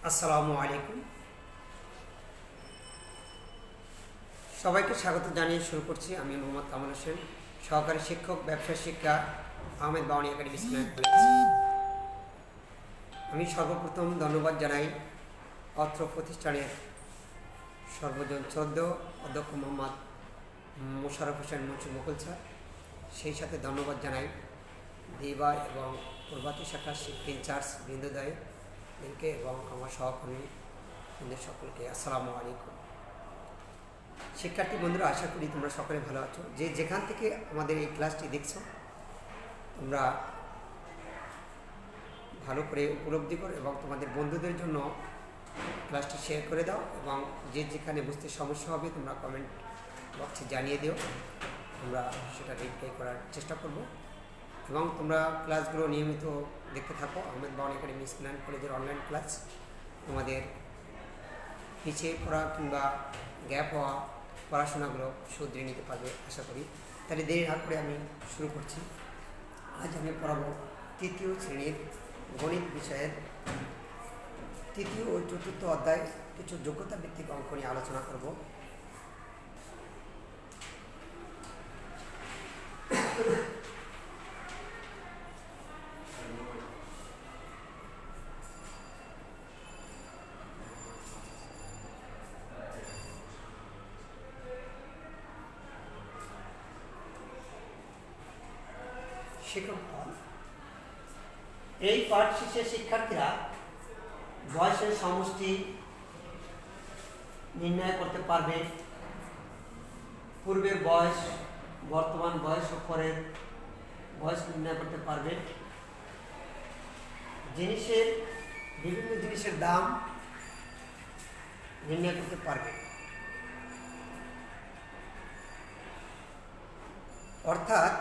আসসালামু আলাইকুম। সবাইকে স্বাগত জানিয়ে শুরু করছি। আমি মোহাম্মদ কামাল হোসেন, সহকারী শিক্ষক, ব্যবসা শিক্ষা, Ahmed Bawani academy Islamic college. আমি সর্বপ্রথম ধন্যবাদ জানাই অত্র প্রতিষ্ঠানের সর্বজন শ্রদ্ধ অধ্যক্ষ মোহাম্মদ মোশাররফ হোসেন মুন্সি মুকুল স্যার, সেই সাথে ধন্যবাদ জানাই দিবা এবং প্রভাতী শাখার শিক্ষা ইনচার্জ বৃন্দদয়কে এবং আমার সহকর্মীদের সকলকে আসসালামু আলাইকুম। শিক্ষার্থী বন্ধুরা, আশা করি তোমরা সকলে ভালো আছো। যে যেখান থেকে আমাদের এই ক্লাসটি দেখছো, তোমরা ভালো করে উপলব্ধি করো এবং তোমাদের বন্ধুদের জন্য ক্লাসটি শেয়ার করে দাও, এবং যে যেখানে বুঝতে সমস্যা হবে তোমরা কমেন্ট বক্সে জানিয়ে দিও, আমরা সেটা রিপ্লাই করার চেষ্টা করব। এবং তোমরা ক্লাসগুলো নিয়মিত দেখতে থাকো। আহমেদ বাওয়ানী একাডেমি ইসলামিক কলেজের অনলাইন ক্লাস তোমাদের পিছিয়ে পড়া কিংবা গ্যাপ হওয়া পড়াশোনাগুলো শুধরে নিতে পারবে আশা করি। তাহলে দেরি না করে আমি শুরু করছি। আজ আমি পড়াবো তৃতীয় শ্রেণীর গণিত বিষয়ের তৃতীয় ও চতুর্থ অধ্যায় কিছু যোগ্যতা ভিত্তিক অঙ্ক নিয়ে আলোচনা করব। এই পাঠ শেষে শিক্ষার্থীরা বয়সের সমষ্টি নির্ণয় করতে পারবে। পূর্বের বয়স, বর্তমান বয়স ও পরের বয়স নির্ণয় করতে পারবে। বিভিন্ন জিনিসের দাম নির্ণয় করতে পারবে। অর্থাৎ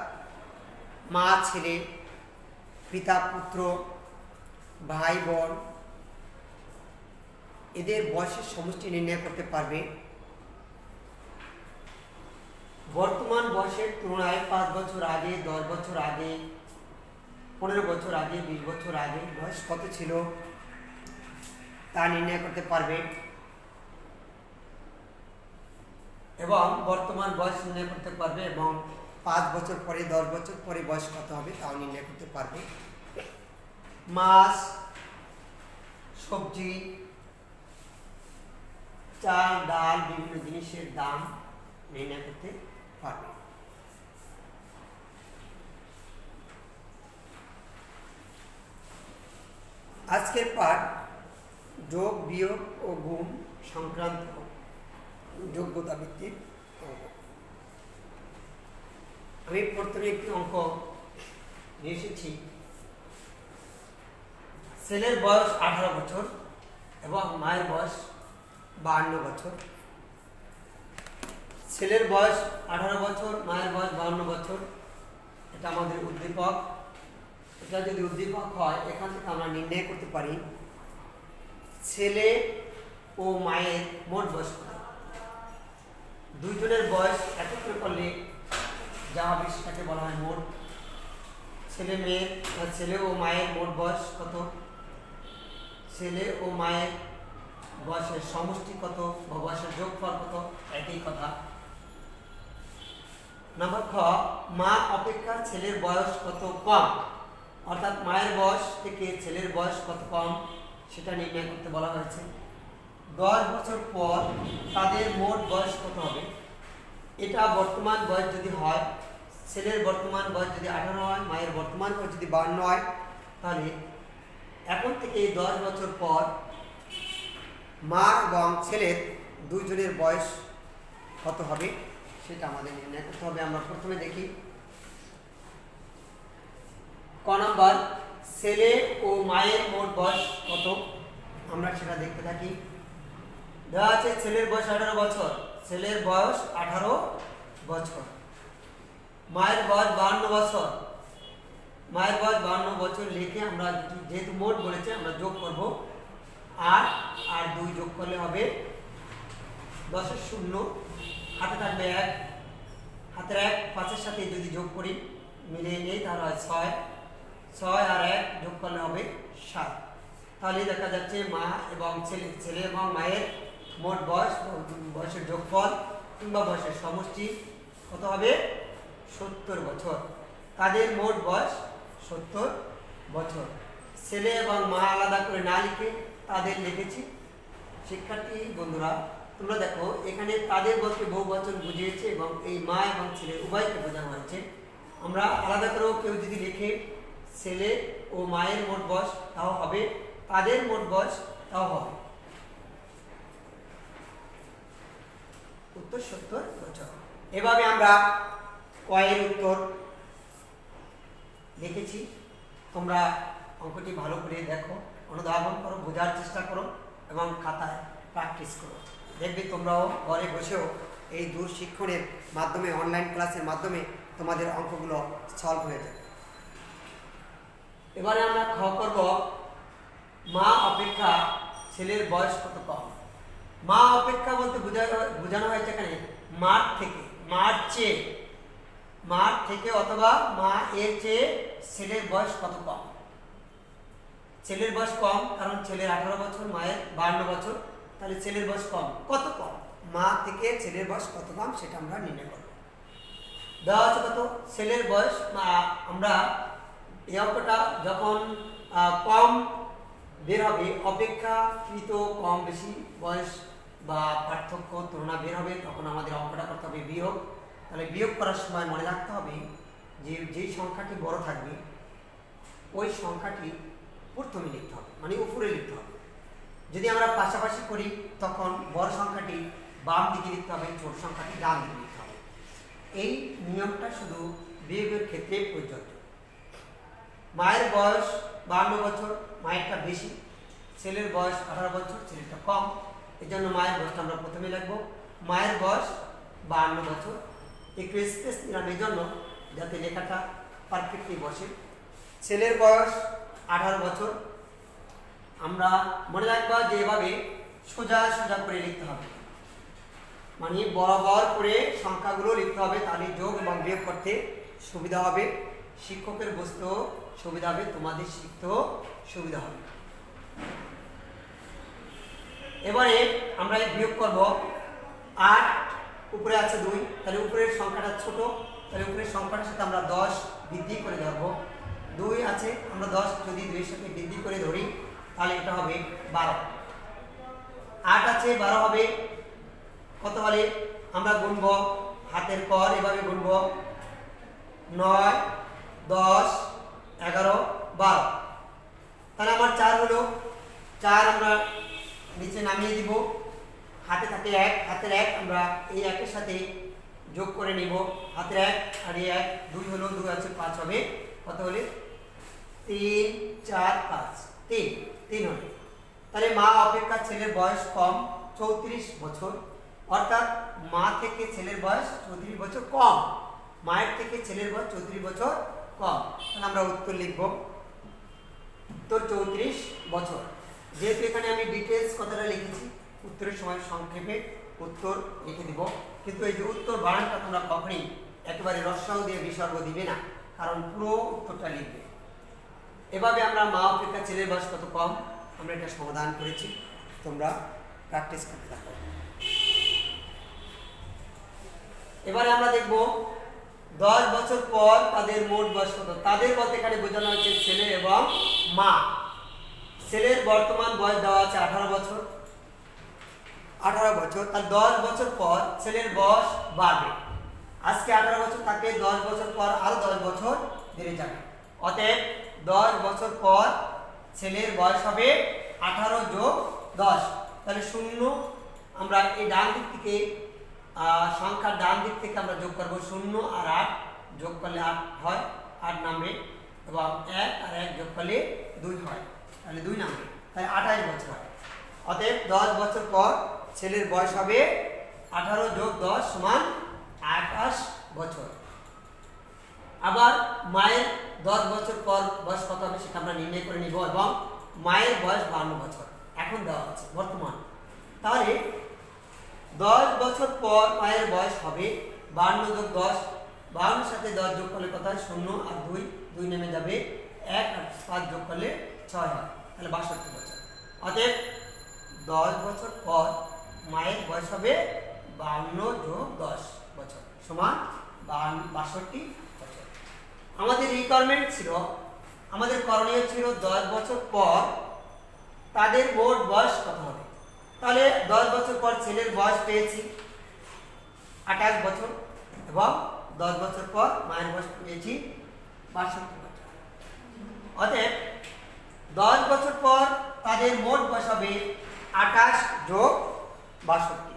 মা ছেলে, পিতা পুত্র, ভাই বোন, এদের বয়সের সমষ্টি নির্ণয় করতে পারবে। বর্তমান বয়সের তুলনায় 5 বছর আগে, 10 বছর আগে, 15 বছর আগে, 20 বছর আগে বয়স কত ছিল তা নির্ণয় করতে পারবে, এবং বর্তমান বয়স নির্ণয় করতে পারবে, এবং 5 বছর পরে, 10 বছর পরে বয়স কত হবে তাও নির্ণয় করতে পারবে। মাছ, সবজি, চাল, ডাল, বিভিন্ন জিনিসের দাম নির্ণয় করতে পারবে। আজকের পাঠ যোগ, বিয়োগ ও গুণ সংক্রান্ত যোগ্যতা ভিত্তিক অঙ্ক। আমি প্রথমে একটি অঙ্ক নিয়ে এসেছি। ছেলের বয়স 18 বছর এবং মায়ের বয়স 52 বছর। ছেলের বয়স 18 বছর, মায়ের বয়স 52 বছর। এটা আমাদের উদ্দীপক। এটা যদি উদ্দীপক হয়, এখান থেকে আমরা নির্ণয় করতে পারি ছেলে ও মায়ের মোট বয়স কত। দুইজনের বয়স একত্র করলে যা হবে সেটাকে বলা হয় মোট। ছেলে ও মায়ের মোট বয়স কত, ছেলে ও মায়ের বয়সের সমষ্টি কত বা বয়সের যোগফল কত, একই কথা। নাম্বার খ, মা অপেক্ষা ছেলের বয়স কত কম, অর্থাৎ মায়ের বয়স থেকে ছেলের বয়স কত কম সেটা নির্ণয় করতে বলা হয়েছে। 10 বছর পর তাদের মোট বয়স কত হবে। এটা বর্তমান বয়স যদি হয়, ছেলের বর্তমান বয়স যদি 18 হয়, মায়ের বর্তমান বয়স যদি 52 হয়, তাহলে এখন থেকে 10 বছর পর মা এবং ছেলের দুইজনের বয়স কত হবে সেটা আমাদের নির্ণয় করতে হবে। আমরা প্রথমে দেখি ক নাম্বার, ছেলে ও মায়ের মোট বয়স কত, আমরা সেটা দেখতে থাকি। দেওয়া আছে ছেলের বয়স 18 বছর, ছেলের বয়স 18 বছর, মায়ের বয়স 52 বছর। মায়ের বয়স 52 বছর লিখে আমরা যেহেতু মোট বলেছে আমরা যোগ করব, 8 আর 2 যোগ করলে হবে 10 এর 0, হাতে থাকবে 1, হাতের 1 5-এর সাথে যদি যোগ করি মিলিয়ে নেই তাহলে হয় 6, 6 আর 1 যোগ করলে হবে 7। তাহলে দেখা যাচ্ছে মা এবং ছেলে এবং মায়ের মোট বয়সের যোগফল কিংবা বয়সের সমষ্টি কত হবে? 70 বছর। তাদের মোট বয়স 70 বছর। ছেলে এবং মা আলাদা করে না লিখে তাদের লিখেছি। শিক্ষার্থী বন্ধুরা, তোমরা দেখো এখানে তাদের বলতে বহু বচন বুঝিয়েছে এবং এই মা এবং ছেলে উভয়কে বোঝানো হয়েছে। আমরা আলাদা করেও কেউ যদি লিখে ছেলে ও মায়ের মোট বয়স তাও হবে, তাদের মোট বয়স তাও হবে। উত্তর 70 বছর। এভাবে আমরা কয়ের উত্তর লিখেছি। তোমরা অঙ্কটি ভালো করে দেখো, অনুধাবন করো, বোঝার চেষ্টা করো এবং খাতায় প্র্যাকটিস করো। দেখবে তোমরাও ঘরে বসেও এই দূর শিক্ষণের মাধ্যমে, অনলাইন ক্লাসের মাধ্যমে তোমাদের অঙ্কগুলো সলভ হয়ে যাবে। এবারে আমরা খ করব, মা অপেক্ষা ছেলের বয়স কত কম। মা অপেক্ষা বলতে বোঝানো হয়েছে এখানে মার থেকে অথবা মা এর চেয়ে ছেলের বয়স কত কম। ছেলের বয়স কম কারণ ছেলের 18 বছর, মায়ের 52 বছর, তাহলে ছেলের বয়স কম। কত কম? মা থেকে ছেলের বয়স কত কম সেটা আমরা নির্ণয় করব। দেওয়া আছে কত? ছেলের বয়স, আমরা এই অঙ্কটা যখন কম বের হবে, অপেক্ষাকৃত কম বেশি বয়স বা পার্থক্য তুলনা বের হবে, তখন আমাদের অঙ্কটা করতে হবে বিয়োগ। তাহলে বিয়োগ করার সময় মনে রাখতে হবে যে যেই সংখ্যাটি বড় থাকবে ওই সংখ্যাটি প্রথমে লিখতে হবে, মানে উপরে লিখতে হবে। যদি আমরা পাশাপাশি করি তখন বড় সংখ্যাটি বাম দিকে লিখতে হবে, ছোট সংখ্যাটি ডান দিকে লিখতে হবে। এই নিয়মটা শুধু বিয়োগের ক্ষেত্রে প্রযোজ্য। মায়ের বয়স 52 বছর, মায়েরটা বেশি। ছেলের বয়স 18 বছর, ছেলেটা কম। এই জন্য মায়ের বয়সটা আমরা প্রথমে লিখব। মায়ের বয়স 52 বছর। একটু স্পেস নিলাম এই জন্য যাতে লেখাটা পারফেক্টলি বসে। ছেলের বয়স 18 বছর। আমরা মনে রাখবা যে এভাবে সোজা সোজা করে লিখতে হবে, মানে বরাবর করে সংখ্যাগুলো লিখতে হবে, তাহলে যোগ এবং বিয়োগ করতে সুবিধা হবে, শিক্ষকের বুঝতেও সুবিধা হবে, তোমাদের শিখতেও সুবিধা হবে। এবারে আমরা বিয়োগ করব। 8 উপরে আছে 2, তাহলে উপরের সংখ্যাটা ছোট, তাহলে উপরের সংখ্যাটার সাথে আমরা 10 বৃদ্ধি করে ধরবো। 2 আছে, আমরা 10 যদি 2 এর সাথে বৃদ্ধি করে ধরি তাহলে এটা হবে 12। 8 আছে, 12 হবে কত হলে আমরা গুনব, হাতের পর এভাবে গুনব, 9, 10, 11, 12। তাহলে আমার 4 হলো। 4 আমরা নিচে নামিয়ে দিব, হাতে থাকে 1, হাতের 1 আমরা এই 1 এর সাথে যোগ করে নিব, হাতের 1 আর এই 1, 2 হলো, 2 আছে 5 হবে, কত হলে 3, 4, 5, 3 হলো। তাহলে মা অপেক্ষা ছেলের বয়স কম 34 বছর, অর্থাৎ মা থেকে ছেলের বয়স 34 বছর কম, মায়ের থেকে ছেলের বয়স 34 বছর কম। তাহলে আমরা উত্তর লিখব, উত্তর 34 বছর। যেহেতু এখানে আমি ডিটেলস কথাটা লিখেছি, উত্তরের সময় সংক্ষেপে উত্তর লিখে দিব, কিন্তু এই যে উত্তর বানানটা তোমরা কখনই একেবারে রস্যাও দিয়ে বিসর্গ দিবে না, কারণ পুরো উত্তরটা লিখবে। এভাবে আমরা মা অপেক্ষা ছেলের বয়স কত কম আমরা এটা সমাধান করেছি, তোমরা প্র্যাকটিস করতে থাকো। এবারে আমরা দেখব 10 বছর পর তাদের মোট বয়স কত। তাদের বলতে এখানে বোঝানো হচ্ছে ছেলে এবং মা। ছেলের বর্তমান বয়স দেওয়া আছে 18 বছর, 18 বছর। তার 10 বছর পর ছেলের বয়স বাড়বে। আজকে 18 বছর থাকে, 10 বছর পর আরো 10 বছর বেড়ে যাবে। অতএব 10 বছর পর ছেলের বয়স হবে 18 যোগ 10, তাহলে 0। আমরা এই ডান দিক থেকে সংখ্যার ডান দিক থেকে আমরা যোগ করব, 0 আর 8 যোগ করলে 8 হয়, 8 নামবে, এবং 1 আর 1 যোগ করলে 2 হয়, তাহলে 2 নামবে, তাহলে 28 বছর হয়। অতএব 10 বছর পর ছেলের বয়স হবে 18 যোগ 10 সমান 28 বছর। আবার মায়ের 10 বছর পর বয়স কত হবে সেটা আমরা নির্ণয় করে নিব, এবং মায়ের বয়স 52 বছর এখন দেওয়া আছে বর্তমান। তাহলে 10 বছর পর মায়ের বয়স হবে 52 যোগ 10, 52 সাথে 10 যোগ করলে কত হয় 0 আর 2 নেমে যাবে, 1 আর 5 যোগ করলে 6 হয়, তাহলে 62 বছর। অতএব 10 বছর পর মায়ের বয়স হবে 52 যোগ 10 বছর সমান 62 বছর। আমাদের রিকোয়ারমেন্ট ছিল, আমাদের করণীয় ছিল 10 বছর পর তাদের মোট বয়স কত হবে। তাহলে 10 বছর পর ছেলের বয়স পেয়েছি 28 বছর এবং 10 বছর পর মায়ের বয়স পেয়েছি 62 বছর। অতএব 10 বছর পর তাদের মোট বয়স হবে 28 যোগ 62।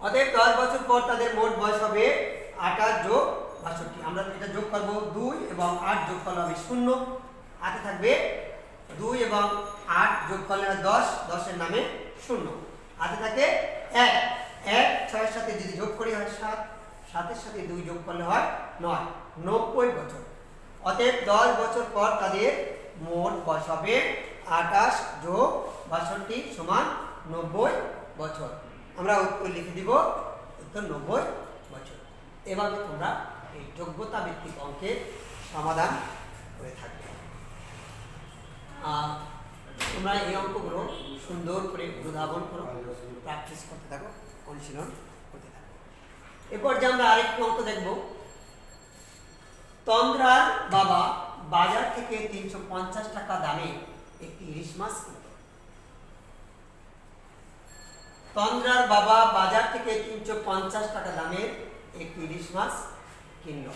অতএব 10 বছর পর তাদের মোট বয়স হবে 28 যোগ 62। আমরা এটা যোগ করব 2 এবং 8 যোগ করলে হবে 0, হাতে থাকবে 2 এবং 8 যোগ করলে 10, 10 এর নামে 0, হাতে থাকে 1, 1 6 এর সাথে যদি যোগ করি হয় 7, 7 এর সাথে 2 যোগ করলে হয় 9, 90 বছর। অতএব 10 বছর পর তাদের মোট বয়স হবে 28 যোগ 62 সমান 90 বছর। আমরা উত্তর লিখে দিব, উত্তর 90 বছর। এভাবে তোমরা এই যোগ্যতা ভিত্তিক অঙ্কের সমাধান করে থাকবে। তোমরা এই অঙ্কগুলো সুন্দর করে অনুধাবন করো, প্র্যাকটিস করতে থাকো, অনুশীলন করতে থাকো। এরপর যে আমরা আরেকটি অঙ্ক দেখব। তন্দ্রার বাবা বাজার থেকে 350 টাকা দামে একটি ইলিশ মাছ কিনল। তন্দ্রার বাবা বাজার থেকে 350 টাকা দামের একটি ইলিশ মাছ কিনল।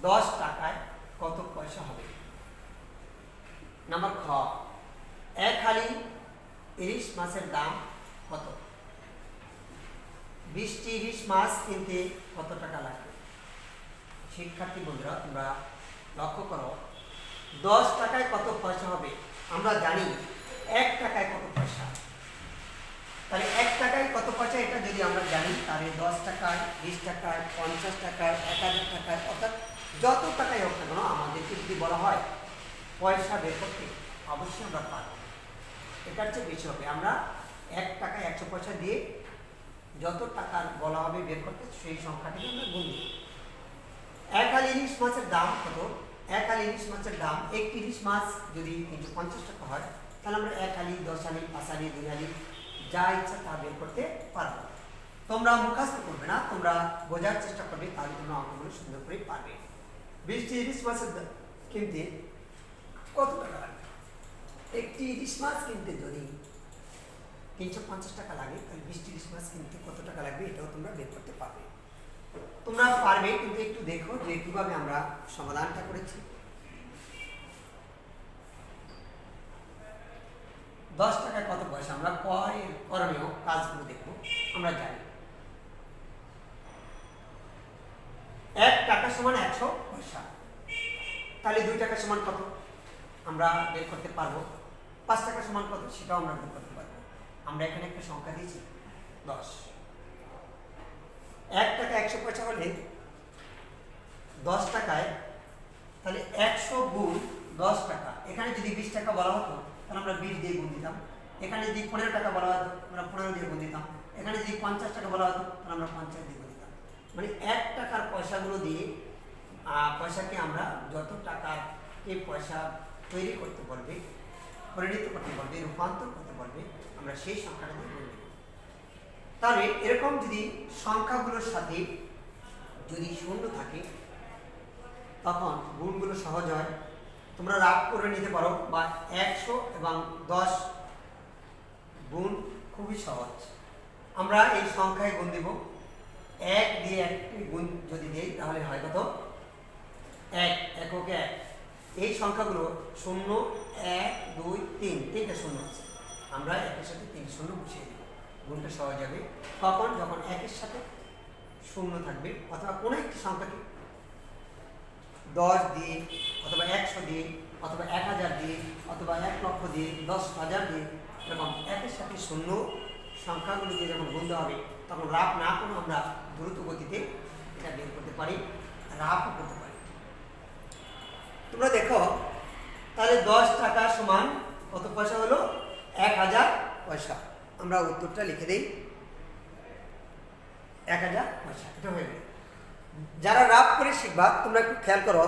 10 টাকায় কত পয়সা হবে? নাম্বার খ, এক হালি ইলিশ মাছের দাম কত? 20টি ইলিশ মাছ কিনতে কত টাকা লাগবে? শিক্ষার্থী বন্ধুরা তোমরা লক্ষ্য করো, 10 টাকায় কত পয়সা হবে? আমরা জানি 1 টাকায় কত পয়সা। তাহলে 1 টাকায় কত পয়সা এটা যদি আমরা জানি, তাহলে 10 টাকায়, 20 টাকায়, 50 টাকায়, 1000 টাকায়, অর্থাৎ যত টাকায় হোক না কেন আমাদেরকে যদি বলা হয় পয়সা বের করতে, অবশ্যই আমরা পারব। এটার চেয়ে বেশি হবে। আমরা 1 টাকায় 100 পয়সা দিয়ে যত টাকা বলা হবে বের করতে, সেই সংখ্যাটিকে আমরা গুণ দিব। এক হালি ইলিশ মাছের দাম কত? এক হালি ইলিশ মাছের দাম, একটি ইলিশ মাছ যদি 350 টাকা হয়, তাহলে আমরা 1 হালি, 10 হালি, 5 হালি, 2 হালি যা ইচ্ছা তা বের করতে পারবো। তোমরা মুখস্থ করবে না, তোমরা বোঝার চেষ্টা করবে, তাহলে তোমরা অঙ্কগুলো সুন্দর করে পারবে। 20টি ইলিশ মাছের কিনতে কত টাকা লাগবে? একটি ইলিশ মাছ কিনতে যদি 350 টাকা লাগে, তাহলে 20টি ইলিশ মাছ কিনতে কত টাকা লাগবে এটাও তোমরা বের করতে পারবে। তোমরা পারবে, কিন্তু একটু দেখো যে কিভাবে আমরা সমাধানটা করেছি। 10 টাকায় কত পয়সা? আমরা পরের করণীয় কাজগুলো দেখবো। আমরা জানি 1 টাকা সমান 100 পয়সা, তাহলে 2 টাকা সমান কত আমরা বের করতে পারবো। 5 টাকা সমান কত সেটাও আমরা বের করতে পারবো। আমরা এখানে একটা সংখ্যা দিয়েছি 10। 1 টাকা 100 পয়সা হলে 10 টাকায়, তাহলে 100 গুণ 10 টাকা। এখানে যদি 20 টাকা বলা হতো তাহলে আমরা 20 দিয়ে গুণ দিতাম। এখানে যদি 15 টাকা বলা হতো আমরা 15 দিয়ে গুণ দিতাম। এখানে যদি 50 টাকা বলা হতো তাহলে আমরা 50 দিয়ে গুণ দিতাম। মানে 1 টাকার পয়সাগুলো দিয়ে পয়সাকে আমরা যত টাকাকে পয়সা তৈরি করতে বলবে, পরিণত করতে বলবে, রূপান্তর করতে বলবে, আমরা সেই সংখ্যাটা দিয়ে গুণ দেব। তাহলে এরকম যদি সংখ্যাগুলোর সাথে যদি শূন্য থাকে, তখন গুণগুলো সহজ হয়। তোমরা রাগ করে নিতে পারো, বা 100 এবং 10 গুণ খুবই সহজ। আমরা এই সংখ্যায় গুণ দেব। 1 দিয়ে একটি গুণ যদি দেই তাহলে হয় কত? 1, এককে 1। এই সংখ্যাগুলো 0, 1, 2, 3, 3টে শূন্য আছে। আমরা 1 এর সাথে 3 শূন্য বসিয়ে দেব, গুণটা সহজ হবে। কখন? যখন 1 এর সাথে শূন্য থাকবে, অথবা কোনো একটি সংখ্যাকে 10 দিয়ে, অথবা 100 দিয়ে, অথবা 1000 দিয়ে, অথবা 1 লক্ষ দিয়ে, 10,000 দিয়ে, এরকম 1 এর সাথে শূন্য সংখ্যাগুলো দিয়ে যখন গুণ দেওয়া হবে, তখন রাফ না করে আমরা দ্রুত গতিতে এটা বের করতে পারি, রাফও করতে পারি। তোমরা দেখো, তাহলে 10 টাকা সমান কত পয়সা হলো? 1000 পয়সা। আমরা উত্তরটা লিখে দিই, 1000 পয়সা। এটা হয়ে গেল। যারা রাফ করে শিখবা তোমরা একটু খেয়াল করো,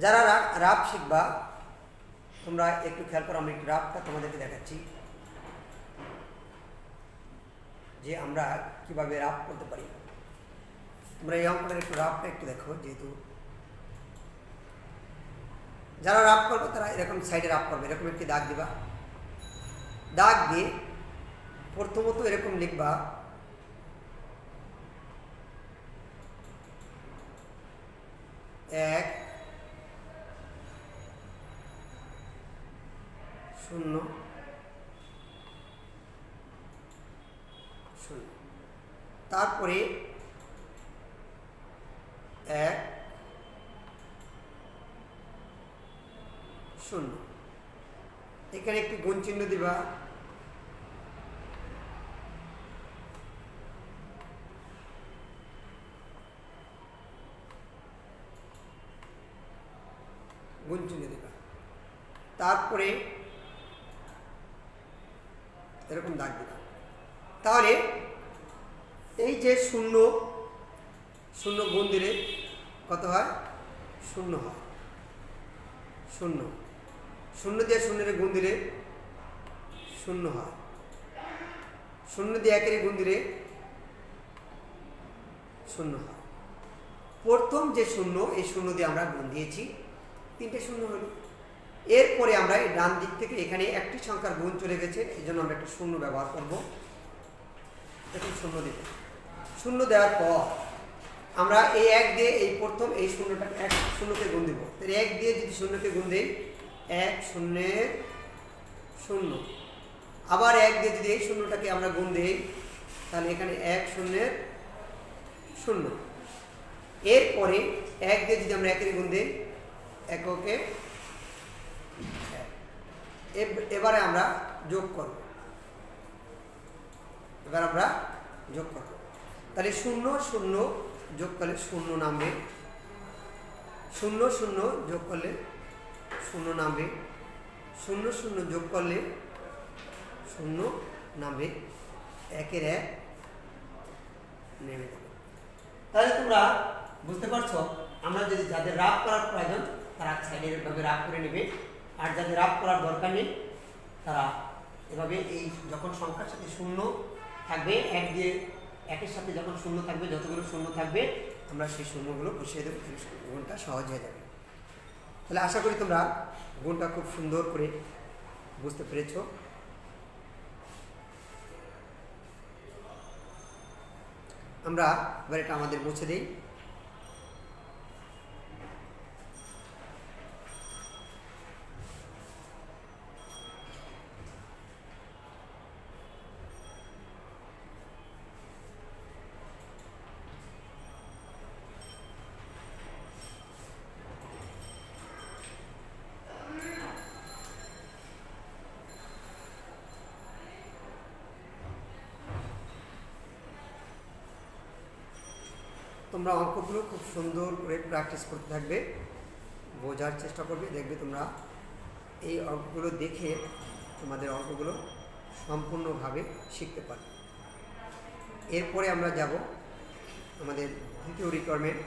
যারা রাফ শিখবা তোমরা একটু খেয়াল করো, আমি একটু রাফটা তোমাদেরকে দেখাচ্ছি যে আমরা কিভাবে রাফ করতে পারি। তোমরা এই অঙ্কটার একটু রাফটা একটু দেখো, যেহেতু যারা রাফ করবে তারা এরকম সাইডে রাফ করবে, এরকম একটি দাগ দিবা, দাগ দিয়ে প্রথমত এরকম লিখবা এক শূন্য শূন্য, তারপরে এক শূন্য, এখানে একটি গুণ চিহ্ন দিবা, গুণ চিহ্ন দিবা, তারপরে এরকম দাগ দিবা। তাহলে এই যে শূন্য শূন্য গুণ দিলে কত হয়? শূন্য হয়। শূন্য শূন্য দিয়ে শূন্যের গুণ দিলে শূন্য হয়। শূন্য দিয়ে একের গুণ দিলে শূন্য হয়। প্রথম যে শূন্য, এই শূন্য দিয়ে আমরা গুণ দিয়েছি, তিনটে শূন্য হলো। এরপরে আমরা এই ডান দিক থেকে এখানে একটি সংখ্যার গুণ চলে গেছে, এই জন্য আমরা একটা শূন্য ব্যবহার করব। দেখুন শূন্য দেব, শূন্য দেওয়ার পর আমরা এই এক দিয়ে এই প্রথম এই শূন্যটা এক শূন্যকে গুণ দেব। তাহলে এক দিয়ে যদি শূন্যকে গুণ দেই, এক শূন্যের শূন্য, আবার এক দিয়ে যদি এই শূন্যটাকে আমরা গুণ দিই, তাহলে এখানে এক শূন্যের শূন্য। এরপরে এক দিয়ে যদি আমরা একের গুণ দিই, এককে এবারে আমরা যোগ করব, এবার আমরা যোগ করব। তাহলে শূন্য শূন্য যোগ করলে শূন্য নামবে, শূন্য শূন্য যোগ করলে শূন্য নামবে, শূন্য শূন্য যোগ করলে শূন্য নামবে, একের এক নেমে যাবে। তাহলে তোমরা বুঝতে পারছো, আমরা যদি যাদের রাফ করার প্রয়োজন তারা সাইডে এভাবে রাফ করে নেবে, আর যাদের রাফ করার দরকার নেই তারা এভাবে এই যখন সংখ্যার সাথে শূন্য থাকবে, এক দিয়ে একের সাথে যখন শূন্য থাকবে, যতগুলো শূন্য থাকবে আমরা সেই শূন্যগুলো বসিয়ে দেবো, গুণটা সহজ হয়ে যাবে। তাহলে আশা করি তোমরা গুণটা খুব সুন্দর করে বুঝতে পেরেছ। আমরা এবার এটা আমাদের মুছে দিই। তোমরা অঙ্কগুলো খুব সুন্দর করে প্র্যাকটিস করতে থাকবে, বোঝার চেষ্টা করবে, দেখবে তোমরা এই অঙ্কগুলো দেখে তোমাদের অঙ্কগুলো সম্পূর্ণভাবে শিখতে পারবে। এরপরে আমরা যাব আমাদের দ্বিতীয় রিকোয়ারমেন্ট।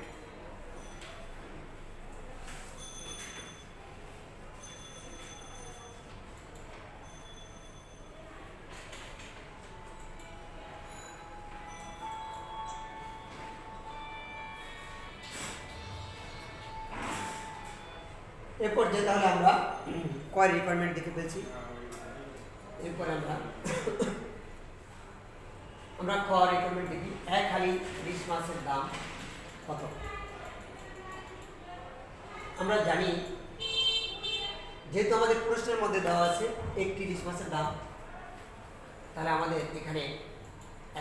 এরপর যে তাহলে আমরা কয় রিকোয়ারমেন্ট দেখে ফেলছি, এরপরে আমরা ক রিকোয়ারমেন্ট দেখি। এক হালি ইলিশ মাছের দাম কত? আমরা জানি যেহেতু আমাদের প্রশ্নের মধ্যে দেওয়া আছে একটি ইলিশ মাছের দাম, তাহলে আমাদের এখানে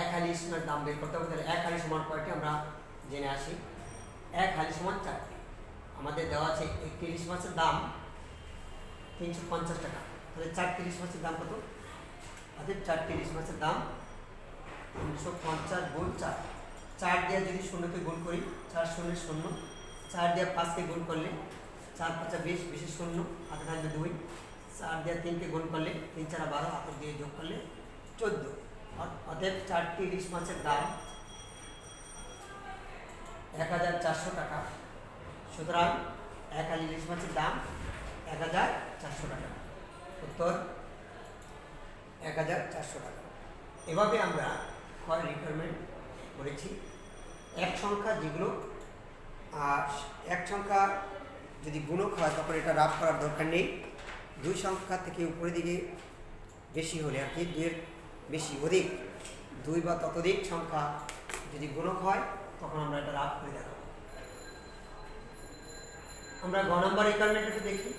এক হালি ইলিশ মাছের দাম বের করতে হবে। তাহলে এক হালি সমান কয়টি আমরা জেনে আসি। এক হালি সমান 4টি। আমাদের দেওয়া আছে একটি ইলিশ মাছের দাম 350 টাকা, তাহলে 4টি ইলিশ মাছের দাম কত? আমাদের 4টি ইলিশ মাছের দাম 350 গুণ 4। 4 দিয়ে যদি শূন্যকে গুণ করি, 4 শূন্য শূন্য, 4 দিয়ে 5কে গুণ করলে 4 5 20, 20 শূন্য, হাতে থাকবে 2। 4 দিয়ে 3কে গুণ করলে 3 4 12, হাতে দিয়ে যোগ করলে 14। অতএব 4টি ইলিশ মাছের দাম 1400 টাকা। সুতরাং এক হালি ইলিশ মাছের দাম 1400 টাকা। উত্তর 1400 টাকা। এভাবে আমরা ক্রয় রিকোয়ারমেন্ট করেছি। এক সংখ্যা যেগুলো এক সংখ্যা যদি গুণক হয় তখন এটা রাফ করার দরকার নেই। দুই সংখ্যা থেকে উপরের দিকে বেশি হলে আর কি, দুইয়ের বেশি অধিক, দুই বা ততোধিক সংখ্যা যদি গুণক হয় তখন আমরা এটা রাফ করে দেখাবো। আমরা গ নম্বর রিকোয়ারমেন্ট একটু দেখি।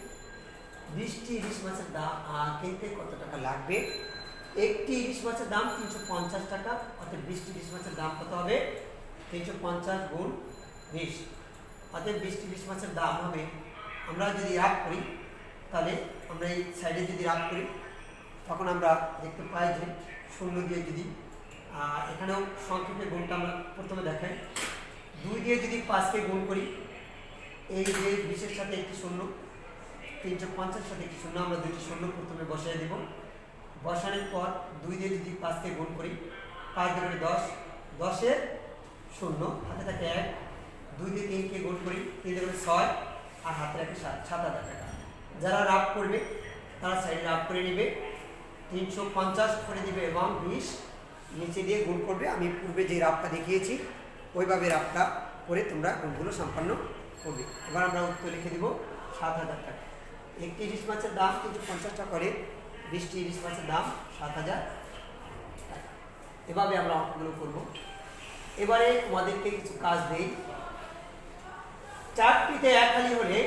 20টি ইলিশ মাছের দাম কিনতে কত টাকা লাগবে? একটি ইলিশ মাছের দাম 350 টাকা, অর্থাৎ 20টি ইলিশ মাছের দাম কত হবে? 350 গুণ 20, অর্থাৎ 20টি ইলিশ মাছের দাম হবে। আমরা যদি রাফ করি তাহলে আমরা এই সাইডে যদি রাফ করি তখন আমরা দেখতে পাই যে শূন্য দিয়ে যদি এখানেও সংক্ষেপে গুণটা আমরা প্রথমে দেখাই। 2 দিয়ে যদি 5কে গুণ করি, এই যে 20-এর সাথে একটি শূন্য, 350 সাথে একটি শূন্য, আমরা দুইটি শূন্য প্রথমে বসাই দেব। বসানোর পর 2 দিয়ে যদি 5কে গুণ করি, 5 দিয়ে 10, 10-এর শূন্য, হাতে থাকে 1, 2 দিয়ে 3কে গুণ করি, 3 দিয়ে 6, আর হাতে রাখে 7,000 টাকা। যারা রাফ করবে তারা সাইডে রাফ করে নেবে, 350 করে দিবে এবং 20 নিচে দিয়ে গুণ করবে। আমি পূর্বে যে রাফটা দেখিয়েছি ওইভাবে রাফটা করে তোমরা গুণগুলো সম্পন্ন করবে। এবার আমরা উত্তর লিখে দেব 7,000 টাকা। একটি ইলিশ মাছের দাম 350 টাকা করে, 20টি ইলিশ মাছের দাম 7,000 টাকা। এভাবে আমরা অঙ্কগুলো করব। এবারে তোমাদেরকে কিছু কাজ দেই। 4টিতে 1 হালি হলে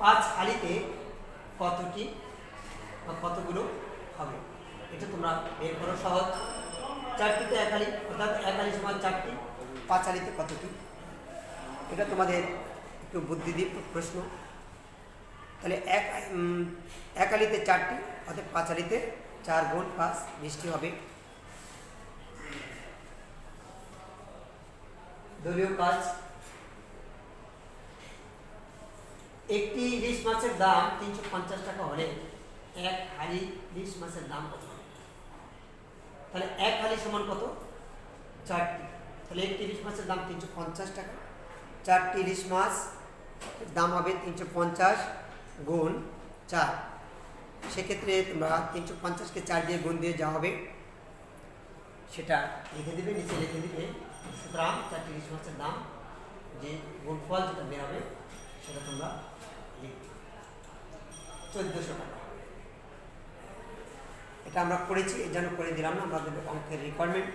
5 হালিতে কতটি বা কতগুলো হবে? এটা তোমরা বের করো সহজ। 4টিতে 1 হালি, অর্থাৎ 1 হালি সমান 4টি, 5 হালিতে কতটি? এটা তোমাদের একটু বুদ্ধিদীপ প্রশ্ন। তাহলে এক হালিতে 4টি, অর্থাৎ 5 হালিতে 4 গুণ 5, 20টি হবে। দলীয় কাজ। একটি ইলিশ মাছের দাম 350 টাকা হলে 1 হালি ইলিশ মাছের দাম কত হবে? তাহলে 1 হালি সমান কত? 4টি। তাহলে একটি ইলিশ মাছের দাম 350 টাকা, 4টি ইলিশ মাছ দাম হবে 350 গুণ 4। সেক্ষেত্রে তোমরা 350কে 4 দিয়ে গুণ দিয়ে যা হবে সেটা লিখে দেবে, নিচে লিখে দিবে। সুতরাং 4টি ইলিশ মাছের দাম যে গুণফল যেটা বের হবে সেটা তোমরা লিখবে, 1400 টাকা। এটা আমরা করেছি, এই জন্য করে দিলাম না, আমাদের অঙ্কের রিকোয়ারমেন্ট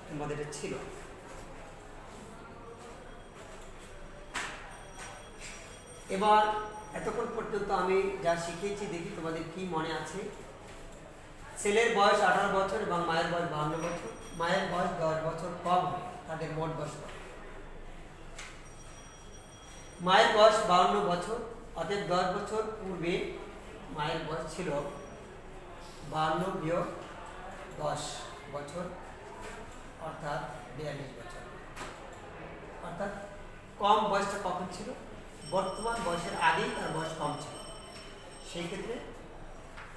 তোমাদের এটা ছিল। এবার এতক্ষণ পর্যন্ত আমি যা শিখিয়েছি দেখি তোমাদের কি মনে আছে। ছেলের বয়স 18 বছর এবং মায়ের বয়স 52 বছর। মায়ের বয়স 10 বছর কম হয়, তাদের মোট বয়স। মায়ের বয়স 52 বছর, অর্থাৎ 10 বছর পূর্বে মায়ের বয়স ছিল 52 বিয়োগ 10 বছর, অর্থাৎ 42 বছর। অর্থাৎ কম বয়সটা কখন ছিল? বর্তমান বয়সের আগেই তার বয়স কম ছিল। সেই ক্ষেত্রে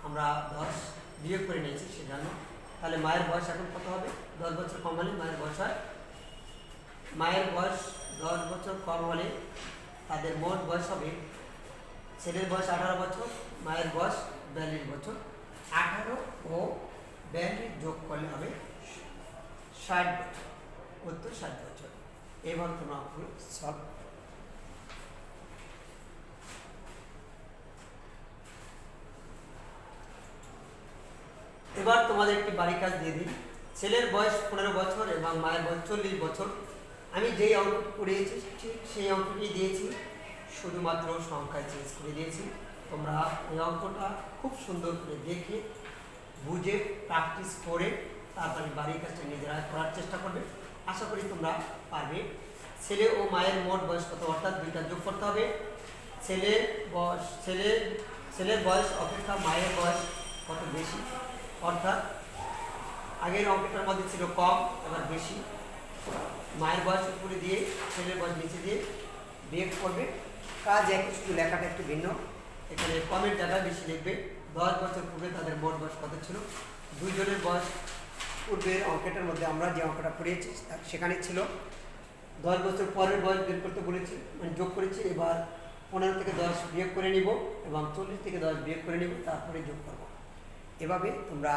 আমরা 10 বিয়োগ করে নিয়েছি সেজন্য। তাহলে মায়ের বয়স এখন কত হবে? 10 বছর কম হলে মায়ের বয়স হয়, মায়ের বয়স 10 বছর কম হলে তাদের মোট বয়স হবে, ছেলের বয়স 18 বছর, মায়ের বয়স 42 বছর। 18 ও 42 যোগ করলে হবে 60 বছর। উত্তর 60 বছর। এবার তোমরা সলভ। এবার তোমাদের একটি বাড়ি কাজ দিয়ে দিই। ছেলের বয়স 15 বছর এবং মায়ের বয়স 40 বছর। আমি যেই অঙ্কটি করেছি ঠিক সেই অঙ্কটি দিয়েছি, শুধুমাত্র সংখ্যায় চেঞ্জ করে দিয়েছি। তোমরা এই অঙ্কটা খুব সুন্দর করে দেখে বুঝে প্র্যাকটিস করে তারপরে বাড়ির কাজটা নিজেরা করার চেষ্টা করবে। আশা করি তোমরা পারবে। ছেলে ও মায়ের মোট বয়স কত, অর্থাৎ দুইটা যোগ করতে হবে। ছেলের বয়স অপেক্ষা মায়ের বয়স কত বেশি, অর্থাৎ আগের অঙ্কটার মধ্যে ছিল কম, এবার বেশি। মায়ের বয়স উপরে দিয়ে ছেলের বয়স নিচে দিয়ে বিয়োগ করবে। কাজ একই, শুধু লেখাটা একটু ভিন্ন। এখানে কমের জায়গায় বেশি লিখবে। 10 বছর পূর্বে তাদের মোট বয়স কত ছিল। দুইজনের বয়স পূর্বের অঙ্কটার মধ্যে আমরা যে অঙ্কটা পড়িয়েছি সেখানে ছিল 10 বছর পরের বয়স বের করতে বলেছি, মানে যোগ করেছি। এবার 15 থেকে 10 বিয়োগ করে নিব এবং 40 থেকে 10 বিয়োগ করে নিব, তারপরে যোগ করব। এভাবে তোমরা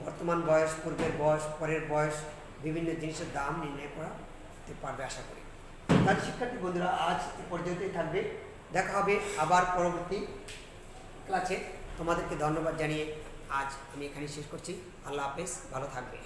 বর্তমান বয়স, পূর্বের বয়স, পরের বয়স, বিভিন্ন জিনিসের দাম নির্ণয় করতে পারবে আশা করি। তার শিক্ষার্থী বন্ধুরা, আজ এ পর্যন্তই থাকবে। দেখা হবে আবার পরবর্তী ক্লাসে। তোমাদেরকে ধন্যবাদ জানিয়ে আজ আমি এখানে শেষ করছি। আল্লাহ হাফেজ, ভালো থাকবে।